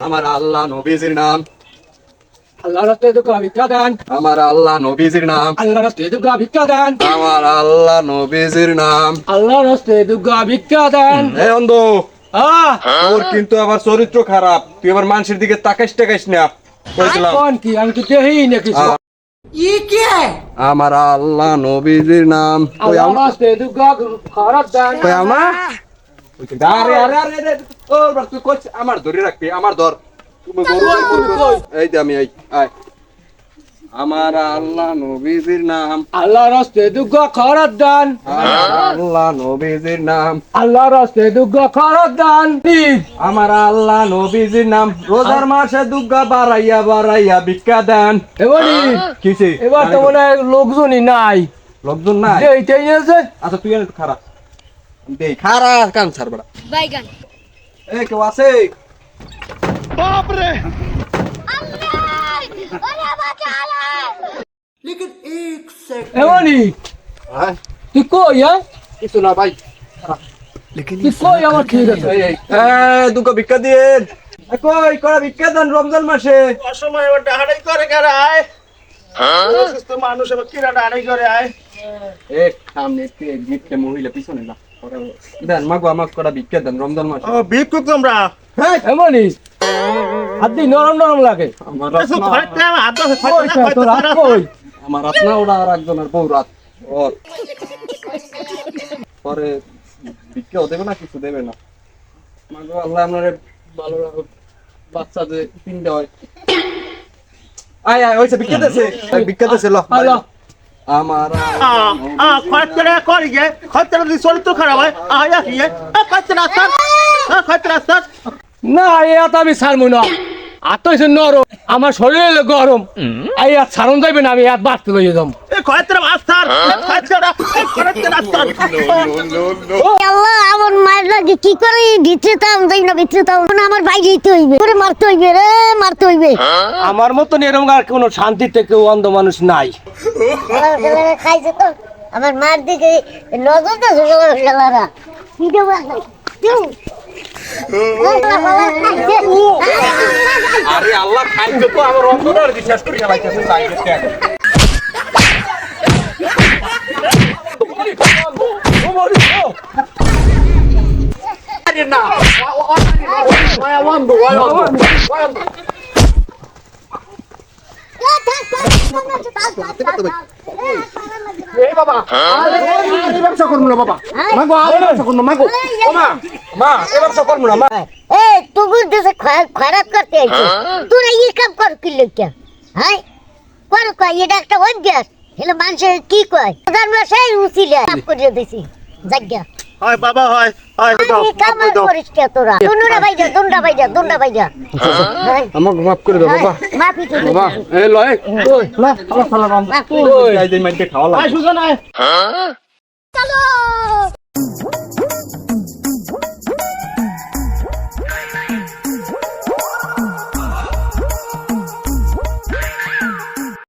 আমার আল্লাহ নবীজির নাম। আল্লাহ রাস্তায় দুঃখ ভিক্ষা দেন। আমার আল্লাহ নবীজির নাম। আল্লাহ রাস্তায় দুঃখ ভিক্ষা দেন। আমার আল্লাহ নবীজির নাম। আল্লাহ রাস্তায় দুঃখ ভিক্ষা দেন। এই অন্ধ, আহ তোর কিন্তু আবার চরিত্র খারাপ, তুই আবার মানুষের দিকে তাকাইস না। কইছিলাম কোন কি আমি তো দেই না কিছু। আমার আল্লাহ নবীজির নাম। কই আল্লাহ আমা, রাস্তায় দুঃখ খরচ দেন। কই আমা। আরে আরে আরে আরে, তোর বাপ তুই কইছ আমার ধরে রাখবি, আমার ধর। তুমি গরু এই যে আমি আয়। আমার আল্লাহ নবীজির নাম। আল্লাহ রাস্তায় দুঃখ খরচ দেন। আমার আল্লাহ নবীজির নাম। আল্লাহ রাস্তায় দুঃখ খরচ দেন। আমার আল্লাহ নবীজির নাম। রোজার মাসে দুর্গা বাড়াইয়া বাড়াইয়া ভিক্ষা দেন। এবারে কিসে এবার তো মনে হয় লোকজনই নাই। লোকজন নাই? এইটাই আছে। আচ্ছা তুই একটু খারাপ দেই, খারাপ কান ছাড় বড়া। বাইগান এ কেউ আছে? এবারে হ্যাঁ তুই কই হ্যাঁ? কিছু না ভাই। তুই কই আমার খেয়ে গেছে? দুটো ভিক্ষা দিয়ে কই করা ভিক্ষা দেন রমজান মাসে। অসময় এবার ডাহাড়াই করে গেলে আয় অসুস্থ মানুষ এবার কিরা ডাহাড়াই করে আয় এক সামনে গিফটে মহিলা পিছনে না দেন মাগো আমাকে করা ভিক্ষা দেন রমজান মাসে। ও ভিক্ষুক তোমরা এমনই হাতি নরম নরম লাগে। আমার এসব রাত না, ঘরেতে আমার হাত ধরে কই তোর হাত কই? আমার রাত না, ওরা আর একজনের বউ রাত ওর। পরে ভিক্ষাও দেবে না, কিছু দেবে না। মাগো আল্লাহ আপনারে ভালো রাখো, বাচ্চা যে তিনটা হয়। আয় আয় ওইসে ভিক্ষা দেছে, ভিক্ষা দেছে ল। হ্যালো আমার খরচরা করে গে খরচরা যদি চরিত্র খারাপ হয় আয়া কি খরচরা স্যার খরচরা স্যার না এত আমি ছাড়বো না। আর তো এসে নরম আমার শরীরে গরম। এই আর ছাড়ন যাইবে না, আমি আর বাড়তে লইয়ে যাম। এই খরচরা মাস্টার খরচরা স্যার আল্লাহ আমার মায়ের লাগে কি করে ভিতরে তাম যাই না ভিতরে তাম না আমার ভাই যেতে হইবে করে মারতে হইবে রে মারতে হইবে আমার মতন এরকম আর কোনো শান্তিতে কেউ অন্ধ মানুষ নাই। খাইছে তো আমার মার দিকে নজর তো গেলারা কি দেবো আরে আল্লাহ খাইছো তো আমার অন্তরে বিশ্বাস করি লাইতেছে সাইডে আরে না এই বাবা আরে এই ব্যবসা করব না বাবা মাগো আরে ব্যবসা করব না মাগো ও মা এই ব্যবসা করব না মা। এ তুই দেশে খারাপ করতে আইছিস তোরা এই কাম কর কি লোক হ্যাঁ কর কয় এটা একটা অভ্যাস হেলে মানুষ কি কয় প্রধান সেই উচিলে কাম করে দিছি জায়গা হয় বাবা হয় হয় দাও এই কাম করিস কে তোরা দুন্ডা বাইজা আমাকে মাফ করে দাও বাবা। মাফি তো বাবা এই লয় ওই না আল্লাহ সালাম মাফি ওই আই দেই মাইকে খাওয়া লাগে। আয় সুজন আয় চলো